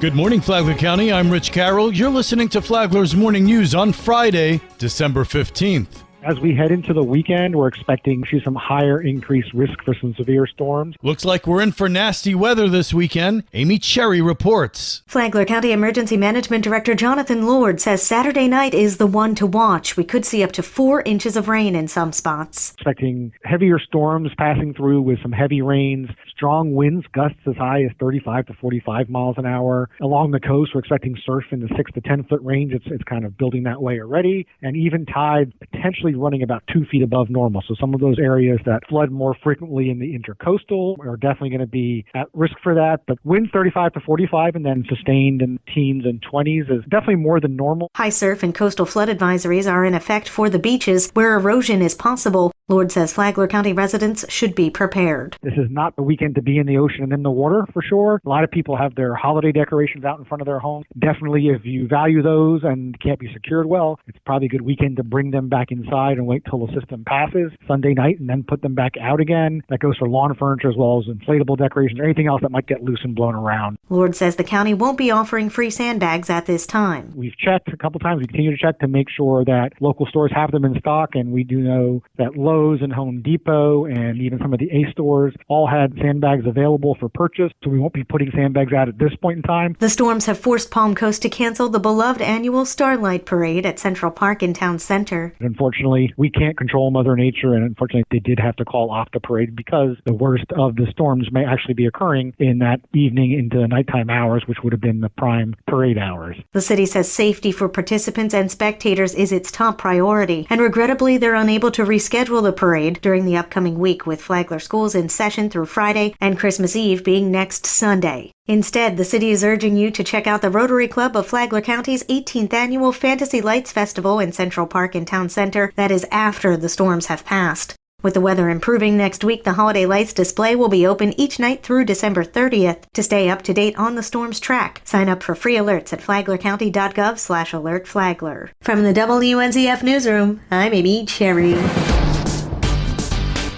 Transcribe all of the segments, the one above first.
Good morning, Flagler County. I'm Rich Carroll. You're listening to Flagler's Morning News on Friday, December 15th. As we head into the weekend, we're expecting to see some higher increased risk for some severe storms. Looks like we're in for nasty weather this weekend. Amy Cherry reports. Flagler County Emergency Management Director Jonathan Lord says Saturday night is the one to watch. We could see up to 4 inches of rain in some spots. Expecting heavier storms passing through with some heavy rains, strong winds, gusts as high as 35 to 45 miles an hour. Along the coast, we're expecting surf in the 6 to 10 foot range. It's kind of building that way already. And even tide potentially running about 2 feet above normal. So some of those areas that flood more frequently in the intercoastal are definitely going to be at risk for that. But winds 35 to 45 and then sustained in teens and 20s is definitely more than normal. High surf and coastal flood advisories are in effect for the beaches where erosion is possible. Lord says Flagler County residents should be prepared. This is not the weekend to be in the ocean and in the water for sure. A lot of people have their holiday decorations out in front of their home. Definitely, if you value those and can't be secured well, it's probably a good weekend to bring them back inside and wait till the system passes Sunday night and then put them back out again. That goes for lawn furniture as well as inflatable decorations or anything else that might get loose and blown around. Lord says the county won't be offering free sandbags at this time. We've checked a couple times. We continue to check to make sure that local stores have them in stock, and we do know that Lowe's and Home Depot and even some of the A stores all had sandbags available for purchase, so we won't be putting sandbags out at this point in time. The storms have forced Palm Coast to cancel the beloved annual Starlight Parade at Central Park in Town Center. Unfortunately, we can't control Mother Nature, and unfortunately they did have to call off the parade because the worst of the storms may actually be occurring in that evening into the nighttime hours, which would have been the prime parade hours. The city says safety for participants and spectators is its top priority, and regrettably they're unable to reschedule the parade during the upcoming week, with Flagler schools in session through Friday and Christmas Eve being next Sunday. Instead, the city is urging you to check out the Rotary Club of Flagler County's 18th annual Fantasy Lights Festival in Central Park in Town Center. That is after the storms have passed. With the weather improving next week, the Holiday Lights display will be open each night through December 30th. To stay up to date on the storm's track, sign up for free alerts at flaglercounty.gov/alertflagler. From the WNZF Newsroom, I'm Amy Cherry.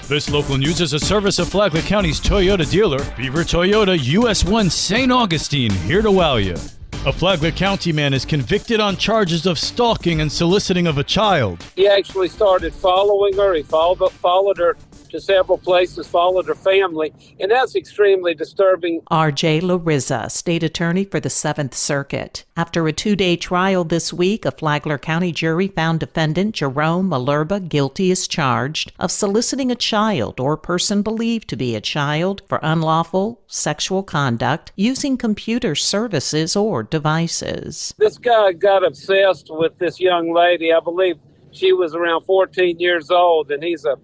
This local news is a service of Flagler County's Toyota dealer, Beaver Toyota US 1 St. Augustine, here to wow you. A Flagler County man is convicted on charges of stalking and soliciting of a child. He actually started following her. He followed her to several places, followed her family, and that's extremely disturbing. R.J. Larissa, state attorney for the 7th Circuit. After a 2-day trial this week, a Flagler County jury found defendant Jerome Malerba guilty as charged of soliciting a child or person believed to be a child for unlawful sexual conduct using computer services or devices. This guy got obsessed with this young lady. I believe she was around 14 years old, and he's an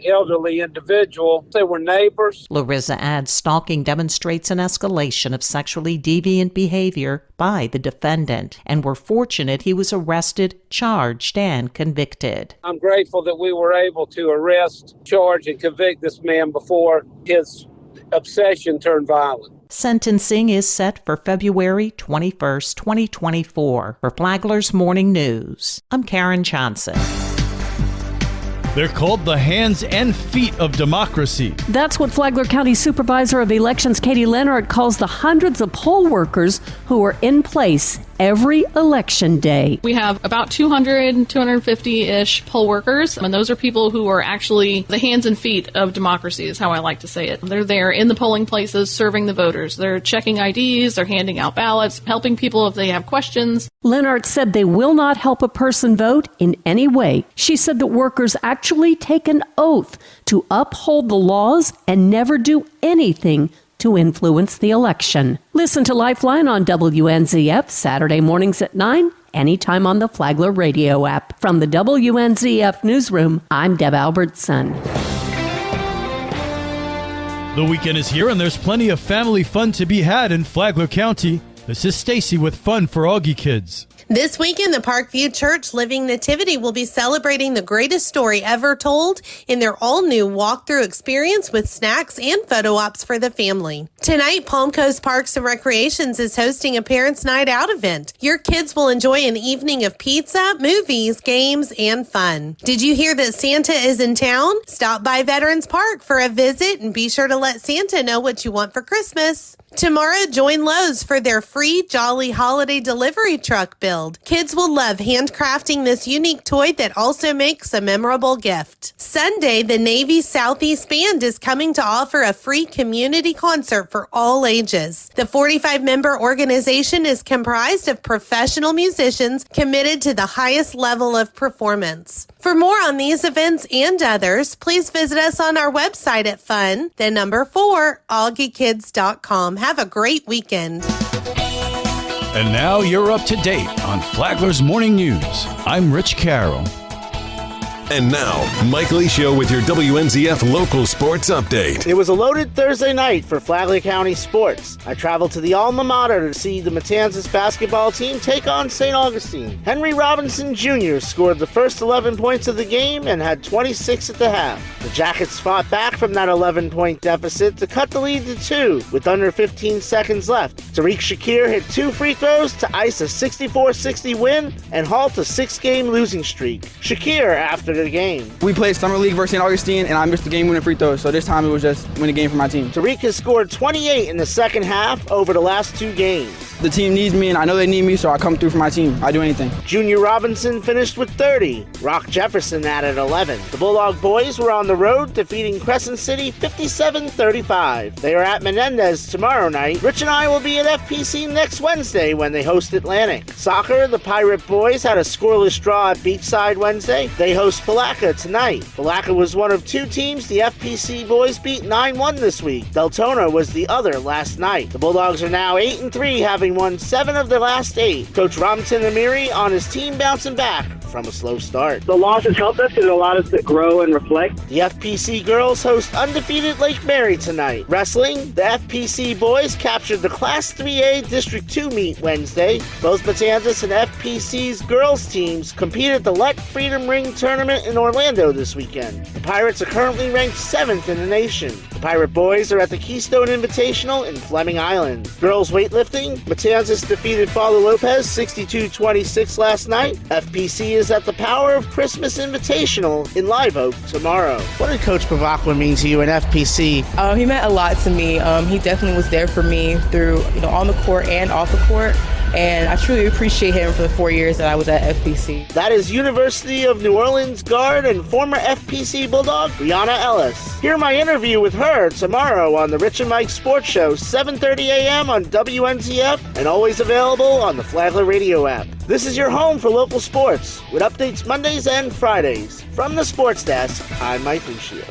elderly individual. They were neighbors. Larissa adds stalking demonstrates an escalation of sexually deviant behavior by the defendant, and we're fortunate he was arrested, charged, and convicted. I'm grateful that we were able to arrest, charge, and convict this man before his obsession turned violent. Sentencing is set for February 21st, 2024. For Flagler's Morning News, I'm Karen Johnson. They're called the hands and feet of democracy. That's what Flagler County Supervisor of Elections Katie Leonard calls the hundreds of poll workers who are in place every election day. We have about 250-ish poll workers, and those are people who are actually the hands and feet of democracy, is how I like to say it. They're there in the polling places serving the voters. They're checking IDs, they're handing out ballots, helping people if they have questions. Leonard said they will not help a person vote in any way. She said that workers actually take an oath to uphold the laws and never do anything to influence the election. Listen to Lifeline on WNZF Saturday mornings at 9, anytime on the Flagler radio app. From the WNZF Newsroom, I'm Deb Albertson. The weekend is here and there's plenty of family fun to be had in Flagler County. This is Stacy with Fun for Augie Kids. This weekend, the Parkview Church Living Nativity will be celebrating the greatest story ever told in their all-new walkthrough experience with snacks and photo ops for the family. Tonight, Palm Coast Parks and Recreations is hosting a Parents' Night Out event. Your kids will enjoy an evening of pizza, movies, games, and fun. Did you hear that Santa is in town? Stop by Veterans Park for a visit and be sure to let Santa know what you want for Christmas. Tomorrow, join Lowe's for their free Jolly Holiday Delivery Truck build. Kids will love handcrafting this unique toy that also makes a memorable gift. Sunday, the Navy Southeast Band is coming to offer a free community concert for all ages. The 45-member organization is comprised of professional musicians committed to the highest level of performance. For more on these events and others, please visit us on our website at fun4augiekids.com. Have a great weekend. And now you're up to date on Flagler's Morning News. I'm Rich Carroll. And now, Mike Licio with your WNZF local sports update. It was a loaded Thursday night for Flagler County sports. I traveled to the alma mater to see the Matanzas basketball team take on St. Augustine. Henry Robinson Jr. scored the first 11 points of the game and had 26 at the half. The Jackets fought back from that 11-point deficit to cut the lead to 2 with under 15 seconds left. Tariq Shakir hit 2 free throws to ice a 64-60 win and halt a 6-game losing streak. Shakir, after the game. We played Summer League versus St. Augustine, and I missed the game-winning free throws, so this time it was just win a game for my team. Tariq has scored 28 in the second half over the last 2 games. The team needs me, and I know they need me, so I come through for my team. I do anything. Junior Robinson finished with 30. Rock Jefferson added 11. The Bulldog boys were on the road, defeating Crescent City 57-35. They are at Menendez tomorrow night. Rich and I will be at FPC next Wednesday when they host Atlantic. Soccer, the Pirate boys had a scoreless draw at Beachside Wednesday. They host Palaca tonight. Palaca was one of 2 teams the FPC boys beat 9-1 this week. Deltona was the other last night. The Bulldogs are now 8-3, having won 7 of their last 8. Coach Ramtin Amiri on his team bouncing back from a slow start. The losses helped us because it allowed us to grow and reflect. The FPC girls host undefeated Lake Mary tonight. Wrestling, the FPC boys captured the Class 3A District 2 meet Wednesday. Both Matanzas and FPC's girls teams compete at the Let Freedom Ring tournament in Orlando this weekend. The Pirates are currently ranked 7th in the nation. The Pirate boys are at the Keystone Invitational in Fleming Island. Girls weightlifting, Matanzas defeated Father Lopez 62-26 last night. FPC is at the Power of Christmas Invitational in Live Oak tomorrow. What did Coach Pavakwa mean to you in FPC? He meant a lot to me. He definitely was there for me through, on the court and off the court. And I truly appreciate him for the 4 years that I was at FPC. That is University of New Orleans guard and former FPC Bulldog, Brianna Ellis. Hear my interview with her tomorrow on the Rich and Mike Sports Show, 7:30 a.m. on WNZF, and always available on the Flagler Radio app. This is your home for local sports, with updates Mondays and Fridays. From the Sports Desk, I'm Mike Lucio.